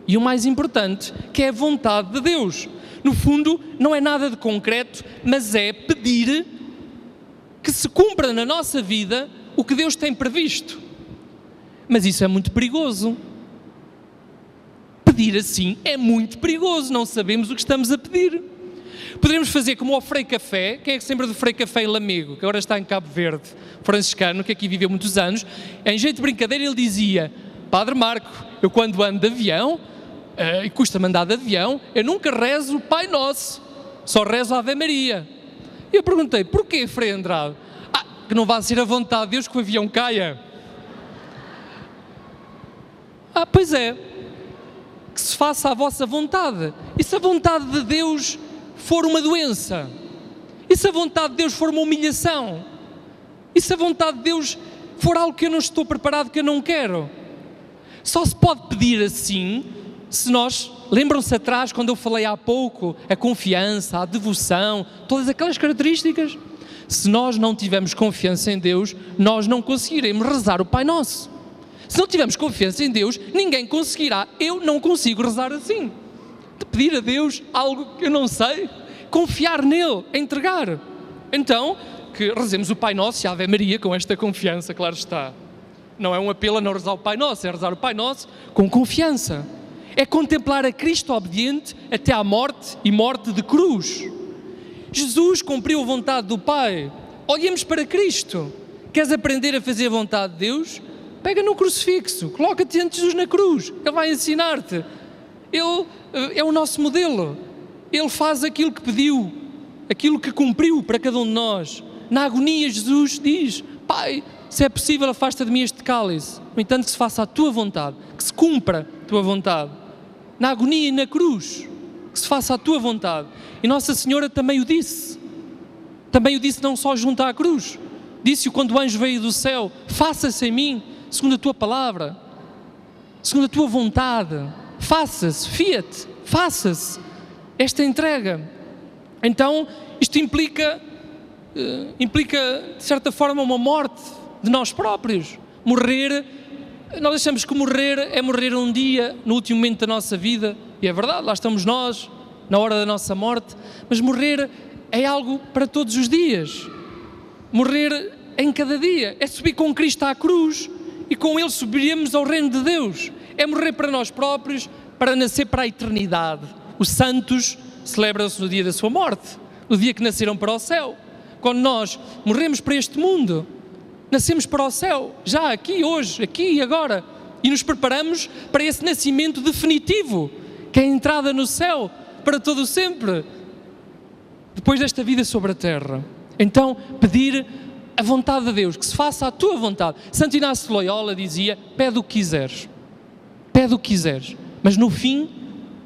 E o mais importante, que é a vontade de Deus. No fundo, não é nada de concreto, mas é pedir que se cumpra na nossa vida o que Deus tem previsto. Mas isso é muito perigoso. Pedir assim é muito perigoso, não sabemos o que estamos a pedir. Poderemos fazer como ao Frei Café. Quem é que se lembra do Frei Café em Lamego, que agora está em Cabo Verde, franciscano, que aqui viveu muitos anos? Em jeito de brincadeira ele dizia: Padre Marco, eu quando ando de avião, e custa-me andar de avião, eu nunca rezo o Pai Nosso, só rezo a Ave Maria. E eu perguntei: porquê, Frei Andrade? Que não vai ser a vontade de Deus que o avião caia. Pois é, que se faça a vossa vontade. E se a vontade de Deus for uma doença? E se a vontade de Deus for uma humilhação? E se a vontade de Deus for algo que eu não estou preparado, que eu não quero? Só se pode pedir assim se nós, lembram-se atrás quando eu falei há pouco, a confiança, a devoção, todas aquelas características. Se nós não tivermos confiança em Deus, nós não conseguiremos rezar o Pai Nosso. Se não tivermos confiança em Deus, ninguém conseguirá. Eu não consigo rezar assim. De pedir a Deus algo que eu não sei, confiar nele, entregar. Então, que rezemos o Pai Nosso e a Ave Maria com esta confiança, claro está. Não é um apelo a não rezar o Pai Nosso, é rezar o Pai Nosso com confiança. É contemplar a Cristo obediente até à morte e morte de cruz. Jesus cumpriu a vontade do Pai. Olhemos para Cristo. Queres aprender a fazer a vontade de Deus? Pega no crucifixo, coloca-te diante de Jesus na cruz. Ele vai ensinar-te. Ele é o nosso modelo. Ele faz aquilo que pediu, aquilo que cumpriu para cada um de nós. Na agonia, Jesus diz: Pai, se é possível, afasta de mim este cálice. No entanto, que se faça a tua vontade, que se cumpra a tua vontade. Na agonia e na cruz, que se faça a tua vontade. E Nossa Senhora também o disse. Também o disse não só junto à cruz. Disse-o quando o anjo veio do céu: faça-se em mim, segundo a tua palavra, segundo a tua vontade. Faça-se, fiat, faça-se esta entrega. Então, isto implica, de certa forma, uma morte de nós próprios. Morrer, nós achamos que morrer é morrer um dia, no último momento da nossa vida, e é verdade, lá estamos nós, na hora da nossa morte, mas morrer é algo para todos os dias. Morrer em cada dia, é subir com Cristo à cruz, e com Ele subiremos ao reino de Deus. É morrer para nós próprios, para nascer para a eternidade. Os santos celebram-se no dia da sua morte, no dia que nasceram para o céu. Quando nós morremos para este mundo, nascemos para o céu, já aqui, hoje, aqui e agora, e nos preparamos para esse nascimento definitivo, que é a entrada no céu, para todo o sempre, depois desta vida sobre a terra. Então, pedir a vontade de Deus, que se faça a tua vontade. Santo Inácio de Loyola dizia: pede o que quiseres, pede o que quiseres, mas no fim,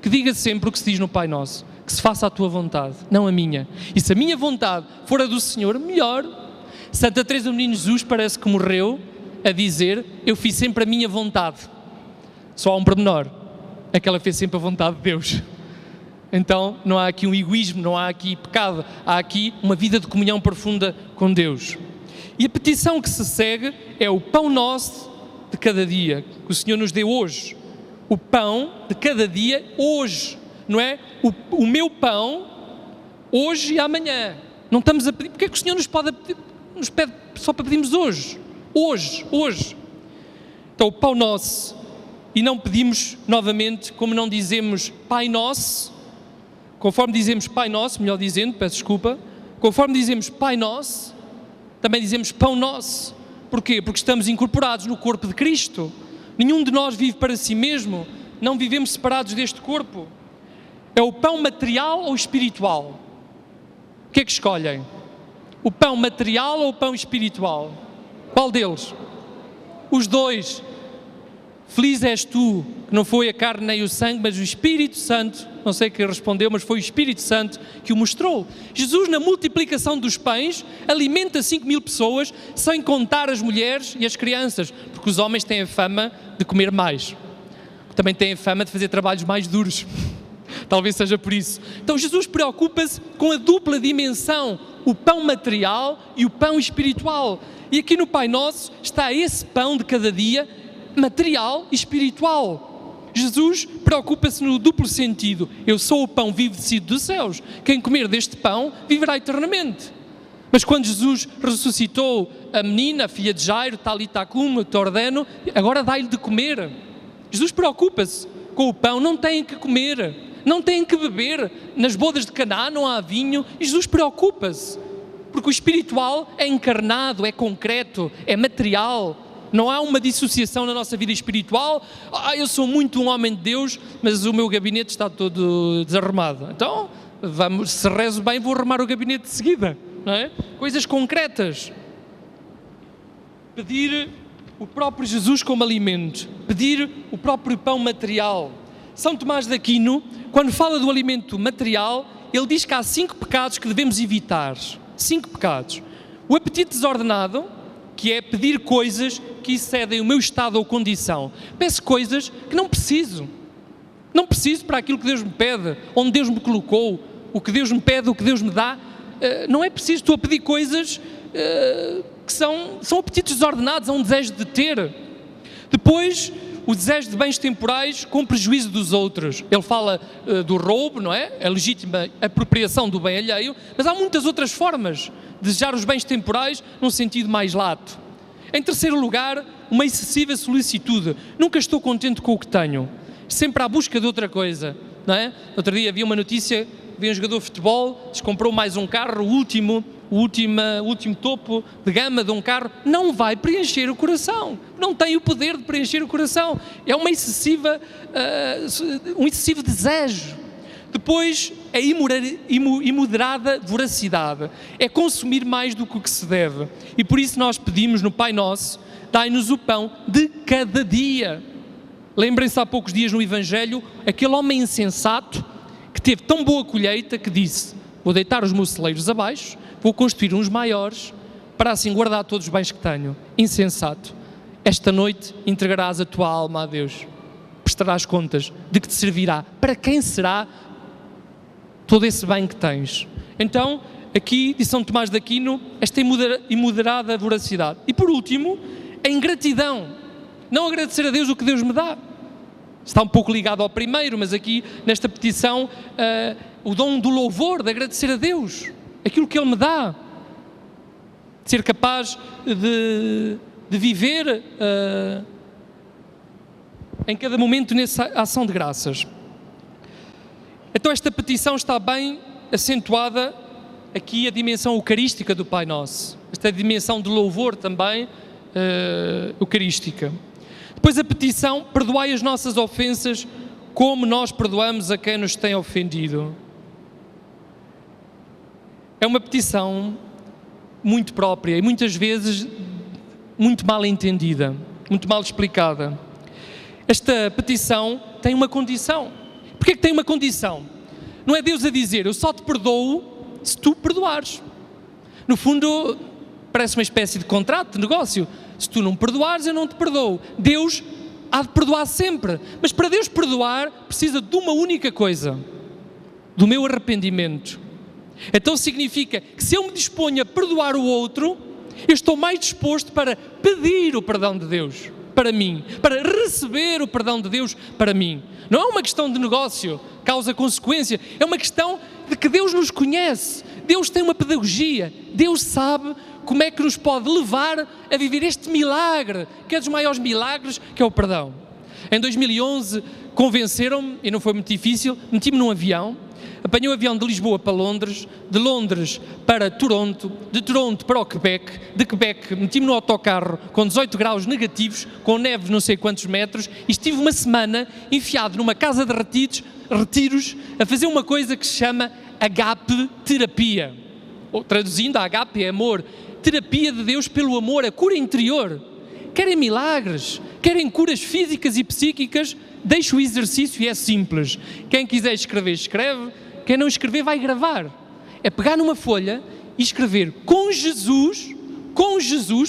que diga sempre o que se diz no Pai Nosso, que se faça a tua vontade, não a minha. E se a minha vontade for a do Senhor, melhor. Santa Teresa do Menino Jesus parece que morreu a dizer: eu fiz sempre a minha vontade. Só há um pormenor, é que ela fez sempre a vontade de Deus. Então não há aqui um egoísmo, não há aqui pecado, há aqui uma vida de comunhão profunda com Deus. E a petição que se segue é o pão nosso de cada dia, que o Senhor nos deu hoje. O pão de cada dia hoje, não é? O meu pão hoje e amanhã. Não estamos a pedir, porque é que o Senhor nos pede só para pedirmos hoje? Hoje. Então o pão nosso, e não pedimos novamente, como não dizemos Pai Nosso, conforme dizemos Pai Nosso, melhor dizendo, peço desculpa, conforme dizemos Pai Nosso, também dizemos Pão Nosso. Porquê? Porque estamos incorporados no corpo de Cristo. Nenhum de nós vive para si mesmo, não vivemos separados deste corpo. É o pão material ou espiritual? O que é que escolhem? O pão material ou o pão espiritual? Qual deles? Os dois. Feliz és tu, que não foi a carne nem o sangue, mas o Espírito Santo, não sei quem respondeu, mas foi o Espírito Santo que o mostrou. Jesus, na multiplicação dos pães, alimenta 5.000 pessoas, sem contar as mulheres e as crianças, porque os homens têm a fama de comer mais. Também têm a fama de fazer trabalhos mais duros. Talvez seja por isso. Então Jesus preocupa-se com a dupla dimensão, o pão material e o pão espiritual. E aqui no Pai Nosso está esse pão de cada dia, material e espiritual. Jesus preocupa-se no duplo sentido. Eu sou o pão vivo descido dos céus. Quem comer deste pão viverá eternamente. Mas quando Jesus ressuscitou a menina, a filha de Jairo, Talita cum, te ordeno, agora dá-lhe de comer. Jesus preocupa-se com o pão, não têm que comer, não têm que beber. Nas bodas de Caná não há vinho e Jesus preocupa-se. Porque o espiritual é encarnado, é concreto, é material. Não há uma dissociação na nossa vida espiritual. Eu sou muito um homem de Deus, mas o meu gabinete está todo desarrumado. Então, se rezo bem, vou arrumar o gabinete de seguida. Não é? Coisas concretas. Pedir o próprio Jesus como alimento. Pedir o próprio pão material. São Tomás de Aquino, quando fala do alimento material, ele diz que há 5 pecados que devemos evitar. 5 pecados. O apetite desordenado, que é pedir coisas que excedem o meu estado ou condição. Peço coisas que não preciso. Não preciso para aquilo que Deus me pede, onde Deus me colocou, o que Deus me pede, o que Deus me dá. Não é preciso. Estou a pedir coisas que são apetites desordenados, é um desejo de ter. Depois, o desejo de bens temporais com prejuízo dos outros. Ele fala do roubo, não é? A legítima apropriação do bem alheio, mas há muitas outras formas de desejar os bens temporais num sentido mais lato. Em terceiro lugar, uma excessiva solicitude. Nunca estou contente com o que tenho. Sempre à busca de outra coisa, não é? Outro dia havia uma notícia, havia um jogador de futebol, comprou mais um carro, o último topo de gama de um carro, não vai preencher o coração. Não tem o poder de preencher o coração. É um excessivo desejo. Depois, a imoderada voracidade. É consumir mais do que o que se deve. E por isso nós pedimos no Pai Nosso, dai-nos o pão de cada dia. Lembrem-se há poucos dias no Evangelho, aquele homem insensato que teve tão boa colheita que disse: vou deitar os meus celeiros abaixo, vou construir uns maiores, para assim guardar todos os bens que tenho. Insensato. Esta noite entregarás a tua alma a Deus. Prestarás contas de que te servirá. Para quem será todo esse bem que tens? Então, aqui, de São Tomás de Aquino, esta imoderada voracidade. E por último, a ingratidão. Não agradecer a Deus o que Deus me dá. Está um pouco ligado ao primeiro, mas aqui, nesta petição, o dom do louvor, de agradecer a Deus aquilo que Ele me dá, de ser capaz de viver em cada momento nessa ação de graças. Então esta petição está bem acentuada aqui, a dimensão eucarística do Pai Nosso, esta dimensão de louvor também eucarística. Depois a petição: perdoai as nossas ofensas como nós perdoamos a quem nos tem ofendido. É uma petição muito própria e muitas vezes muito mal entendida, muito mal explicada. Esta petição tem uma condição. Porquê que tem uma condição? Não é Deus a dizer: eu só te perdoo se tu perdoares. No fundo, parece uma espécie de contrato, de negócio. Se tu não perdoares, eu não te perdoo. Deus há de perdoar sempre. Mas para Deus perdoar, precisa de uma única coisa: do meu arrependimento. Então significa que se eu me disponho a perdoar o outro, eu estou mais disposto para pedir o perdão de Deus para mim, para receber o perdão de Deus para mim. Não é uma questão de negócio, causa-consequência, é uma questão de que Deus nos conhece, Deus tem uma pedagogia, Deus sabe como é que nos pode levar a viver este milagre, que é dos maiores milagres, que é o perdão. Em 2011 convenceram-me, e não foi muito difícil, meti-me num avião, apanhei o avião de Lisboa para Londres, de Londres para Toronto, de Toronto para o Quebec, de Quebec meti-me no autocarro com 18 graus negativos, com neve de não sei quantos metros, e estive uma semana enfiado numa casa de retiros retiros a fazer uma coisa que se chama agape terapia. Ou, traduzindo, a agape é amor. Terapia de Deus pelo amor, a cura interior. Querem milagres, querem curas físicas e psíquicas, deixa o exercício e é simples. Quem quiser escrever, escreve. Quem não escrever, vai gravar. É pegar numa folha e escrever com Jesus,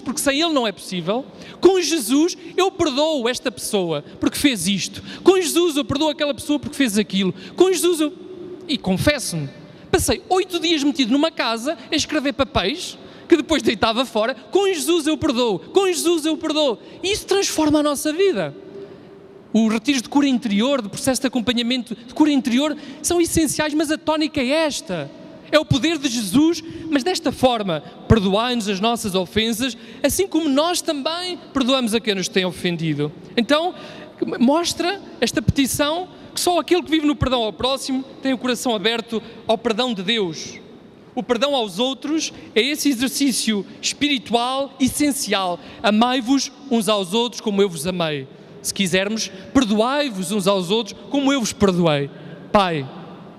porque sem Ele não é possível, com Jesus eu perdoo esta pessoa porque fez isto, com Jesus eu perdoo aquela pessoa porque fez aquilo, com Jesus eu... E confesso-me, passei 8 dias metido numa casa a escrever papéis, que depois deitava fora, com Jesus eu perdoo, com Jesus eu perdoo. E isso transforma a nossa vida. Os retiros de cura interior, de processo de acompanhamento de cura interior, são essenciais, mas a tónica é esta. É o poder de Jesus, mas desta forma, perdoai-nos as nossas ofensas, assim como nós também perdoamos a quem nos tem ofendido. Então, mostra esta petição que só aquele que vive no perdão ao próximo tem o coração aberto ao perdão de Deus. O perdão aos outros é esse exercício espiritual essencial. Amai-vos uns aos outros como eu vos amei. Se quisermos, perdoai-vos uns aos outros como eu vos perdoei. Pai,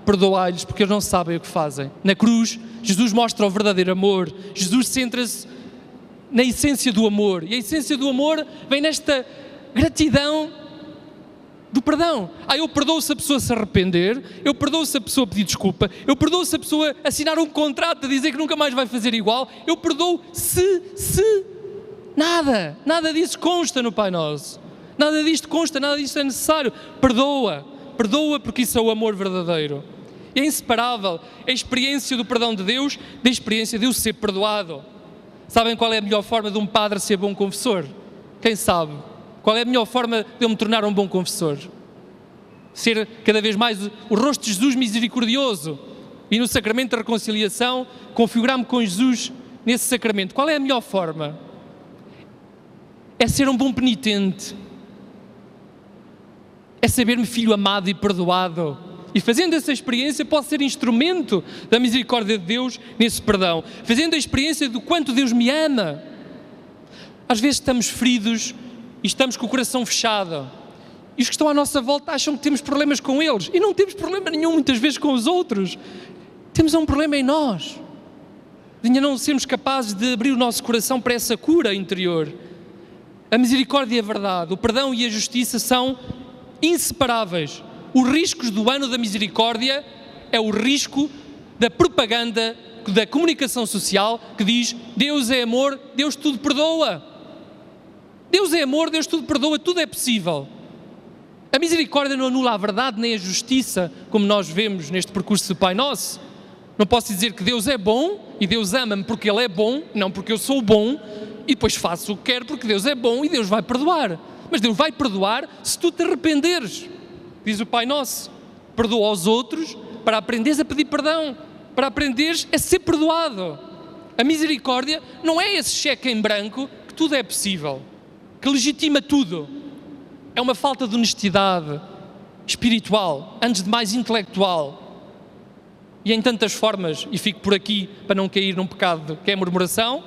perdoai-lhes porque eles não sabem o que fazem. Na cruz, Jesus mostra o verdadeiro amor. Jesus centra-se na essência do amor. E a essência do amor vem nesta gratidão do perdão. Eu perdoo se a pessoa se arrepender, eu perdoo se a pessoa pedir desculpa, eu perdoo se a pessoa assinar um contrato a dizer que nunca mais vai fazer igual, eu perdoo se... Nada disso consta no Pai Nosso. Nada disto consta, nada disto é necessário. Perdoa porque isso é o amor verdadeiro. É inseparável a experiência do perdão de Deus da experiência de eu ser perdoado. Sabem qual é a melhor forma de um padre ser bom confessor? Quem sabe? Qual é a melhor forma de eu me tornar um bom confessor? Ser cada vez mais o rosto de Jesus misericordioso e no sacramento da reconciliação configurar-me com Jesus nesse sacramento. Qual é a melhor forma? É ser um bom penitente. É saber-me filho amado e perdoado. E fazendo essa experiência posso ser instrumento da misericórdia de Deus nesse perdão. Fazendo a experiência do quanto Deus me ama. Às vezes estamos feridos e estamos com o coração fechado. E os que estão à nossa volta acham que temos problemas com eles. E não temos problema nenhum muitas vezes com os outros. Temos um problema em nós. De ainda não sermos capazes de abrir o nosso coração para essa cura interior. A misericórdia e a verdade, o perdão e a justiça são inseparáveis. Os riscos do ano da misericórdia é o risco da propaganda, da comunicação social que diz Deus é amor, Deus tudo perdoa. Deus é amor, Deus tudo perdoa, tudo é possível. A misericórdia não anula a verdade nem a justiça, como nós vemos neste percurso do Pai Nosso. Não posso dizer que Deus é bom e Deus ama-me porque Ele é bom, não porque eu sou bom, e depois faço o que quero porque Deus é bom e Deus vai perdoar. Mas Deus vai perdoar se tu te arrependeres. Diz o Pai Nosso, perdoa aos outros para aprenderes a pedir perdão, para aprenderes a ser perdoado. A misericórdia não é esse cheque em branco que tudo é possível, que legitima tudo. É uma falta de honestidade espiritual, antes de mais intelectual. E em tantas formas, e fico por aqui para não cair num pecado que é a murmuração,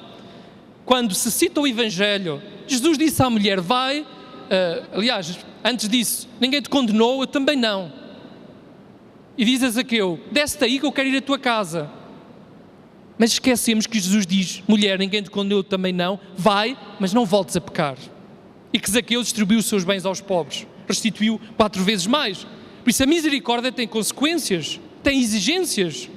quando se cita o Evangelho, Jesus disse à mulher, vai, aliás, antes disso, ninguém te condenou, eu também não. E diz a Zaqueu, desce daí que eu quero ir à tua casa. Mas esquecemos que Jesus diz, mulher, ninguém te condenou, eu também não, vai, mas não voltes a pecar. E que Zaqueu distribuiu os seus bens aos pobres, restituiu 4 vezes mais. Por isso a misericórdia tem consequências, tem exigências.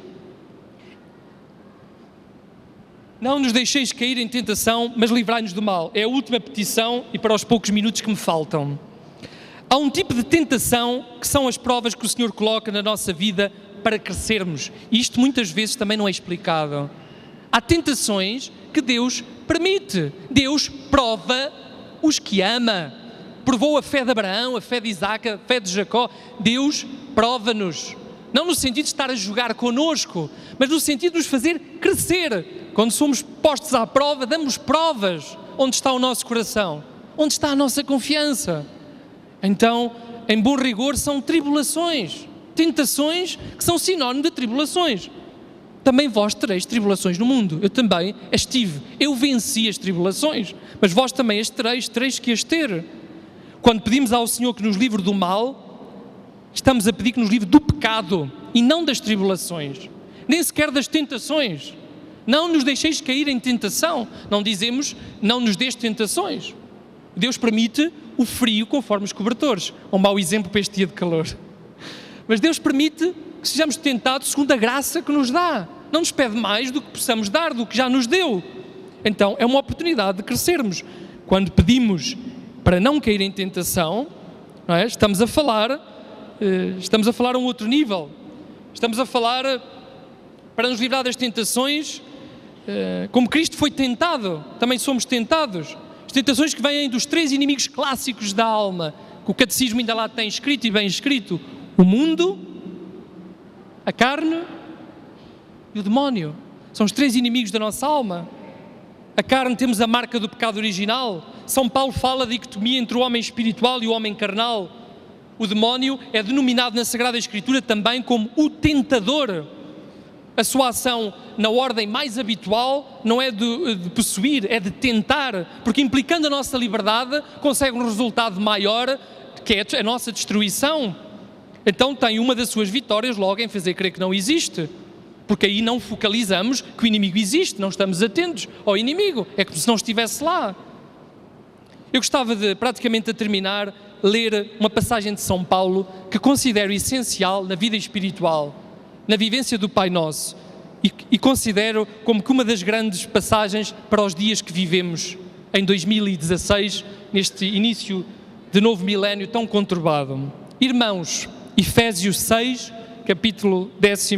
Não nos deixeis cair em tentação, mas livrai-nos do mal. É a última petição e para os poucos minutos que me faltam. Há um tipo de tentação que são as provas que o Senhor coloca na nossa vida para crescermos. E isto muitas vezes também não é explicado. Há tentações que Deus permite. Deus prova os que ama. Provou a fé de Abraão, a fé de Isaac, a fé de Jacó. Deus prova-nos. Não no sentido de estar a jogar connosco, mas no sentido de nos fazer crescer. Quando somos postos à prova, damos provas. Onde está o nosso coração? Onde está a nossa confiança? Então, em bom rigor, são tribulações. Tentações que são sinónimo de tribulações. Também vós tereis tribulações no mundo. Eu também as tive. Eu venci as tribulações. Mas vós também as tereis que as ter. Quando pedimos ao Senhor que nos livre do mal, estamos a pedir que nos livre do pecado e não das tribulações, nem sequer das tentações. Não nos deixeis cair em tentação. Não dizemos, não nos dês tentações. Deus permite o frio conforme os cobertores. Um mau exemplo para este dia de calor. Mas Deus permite que sejamos tentados segundo a graça que nos dá. Não nos pede mais do que possamos dar, do que já nos deu. Então é uma oportunidade de crescermos. Quando pedimos para não cair em tentação, não é? Estamos a falar a um outro nível. Estamos a falar para nos livrar das tentações, como Cristo foi tentado, também somos tentados. As tentações que vêm dos 3 inimigos clássicos da alma, que o catecismo ainda lá tem escrito e bem escrito: o mundo, a carne e o demónio. São os 3 inimigos da nossa alma. A carne, temos a marca do pecado original. São Paulo fala da dicotomia entre o homem espiritual e o homem carnal. O demónio é denominado na Sagrada Escritura também como o tentador. A sua ação na ordem mais habitual não é de possuir, é de tentar, porque implicando a nossa liberdade consegue um resultado maior, que é a nossa destruição. Então tem uma das suas vitórias logo em fazer crer que não existe, porque aí não focalizamos que o inimigo existe, não estamos atentos ao inimigo, é como se não estivesse lá. Eu gostava de, praticamente a terminar, ler uma passagem de São Paulo que considero essencial na vida espiritual, na vivência do Pai Nosso, e considero como que uma das grandes passagens para os dias que vivemos em 2016, neste início de novo milénio tão conturbado. Irmãos, Efésios 6, capítulo 10,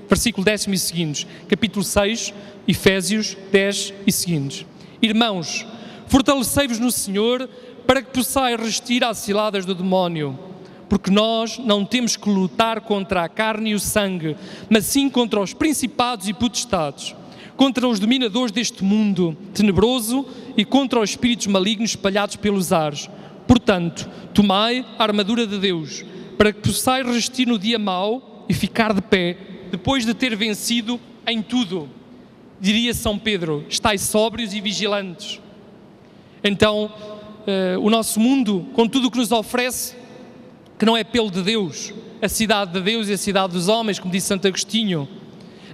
versículo 10 e seguintes. Capítulo 6, Efésios 10 e seguintes. Irmãos, fortalecei-vos no Senhor para que possais resistir às ciladas do demónio. Porque nós não temos que lutar contra a carne e o sangue, mas sim contra os principados e potestades, contra os dominadores deste mundo tenebroso e contra os espíritos malignos espalhados pelos ares. Portanto, tomai a armadura de Deus, para que possais resistir no dia mau e ficar de pé, depois de ter vencido em tudo. Diria São Pedro, estais sóbrios e vigilantes. Então, o nosso mundo, com tudo o que nos oferece, que não é pelo de Deus, a cidade de Deus e a cidade dos homens, como disse Santo Agostinho.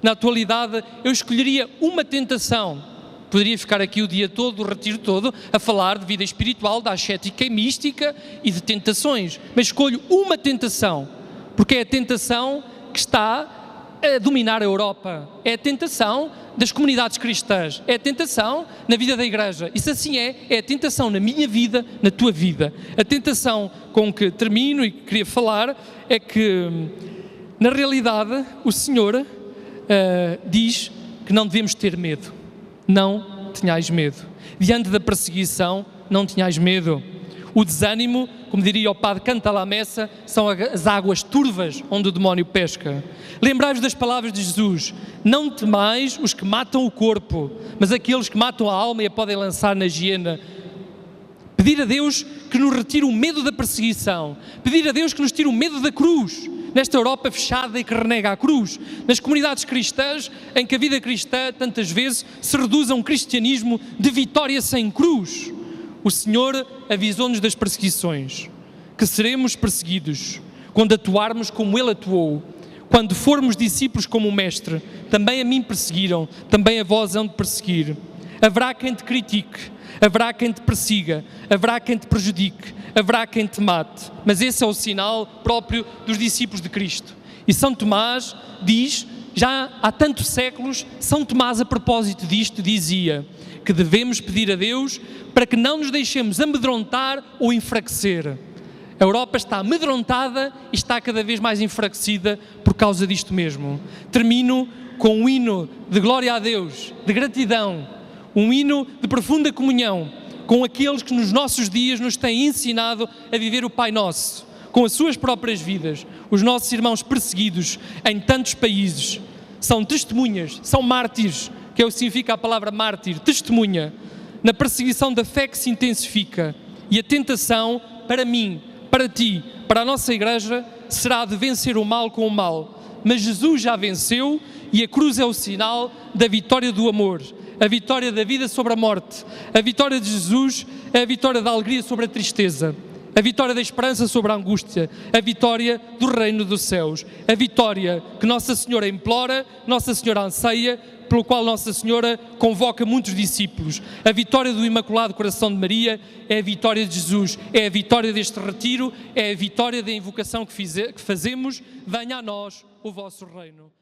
Na atualidade, eu escolheria uma tentação. Poderia ficar aqui o dia todo, o retiro todo, a falar de vida espiritual, da ascética e mística e de tentações. Mas escolho uma tentação, porque é a tentação que está a dominar a Europa. É a tentação das comunidades cristãs, é a tentação na vida da Igreja. Isso assim é a tentação na minha vida, na tua vida. A tentação com que termino e queria falar é que, na realidade, o Senhor diz que não devemos ter medo. Não tenhais medo. Diante da perseguição, não tenhais medo. O desânimo, como diria o padre Canta lá Messa, são as águas turvas onde o demónio pesca. Lembrai-vos das palavras de Jesus: não temais os que matam o corpo, mas aqueles que matam a alma e a podem lançar na hiena. Pedir a Deus que nos retire o medo da perseguição. Pedir a Deus que nos tire o medo da cruz. Nesta Europa fechada e que renega a cruz. Nas comunidades cristãs, em que a vida cristã tantas vezes se reduz a um cristianismo de vitória sem cruz. O Senhor avisou-nos das perseguições, que seremos perseguidos quando atuarmos como Ele atuou. Quando formos discípulos como o Mestre, também a mim perseguiram, também a vós hão de perseguir. Haverá quem te critique, haverá quem te persiga, haverá quem te prejudique, haverá quem te mate. Mas esse é o sinal próprio dos discípulos de Cristo. E São Tomás diz, já há tantos séculos, São Tomás a propósito disto dizia que devemos pedir a Deus para que não nos deixemos amedrontar ou enfraquecer. A Europa está amedrontada e está cada vez mais enfraquecida por causa disto mesmo. Termino com um hino de glória a Deus, de gratidão, um hino de profunda comunhão com aqueles que nos nossos dias nos têm ensinado a viver o Pai Nosso, com as suas próprias vidas. Os nossos irmãos perseguidos em tantos países são testemunhas, são mártires, que é o que significa a palavra mártir, testemunha, na perseguição da fé que se intensifica. E a tentação, para mim, para ti, para a nossa Igreja, será de vencer o mal com o mal. Mas Jesus já venceu e a cruz é o sinal da vitória do amor, a vitória da vida sobre a morte. A vitória de Jesus é a vitória da alegria sobre a tristeza. a vitória da esperança sobre a angústia, a vitória do reino dos céus, a vitória que Nossa Senhora implora, Nossa Senhora anseia, pelo qual Nossa Senhora convoca muitos discípulos. A vitória do Imaculado Coração de Maria é a vitória de Jesus, é a vitória deste retiro, é a vitória da invocação que fazemos. Venha a nós o vosso reino.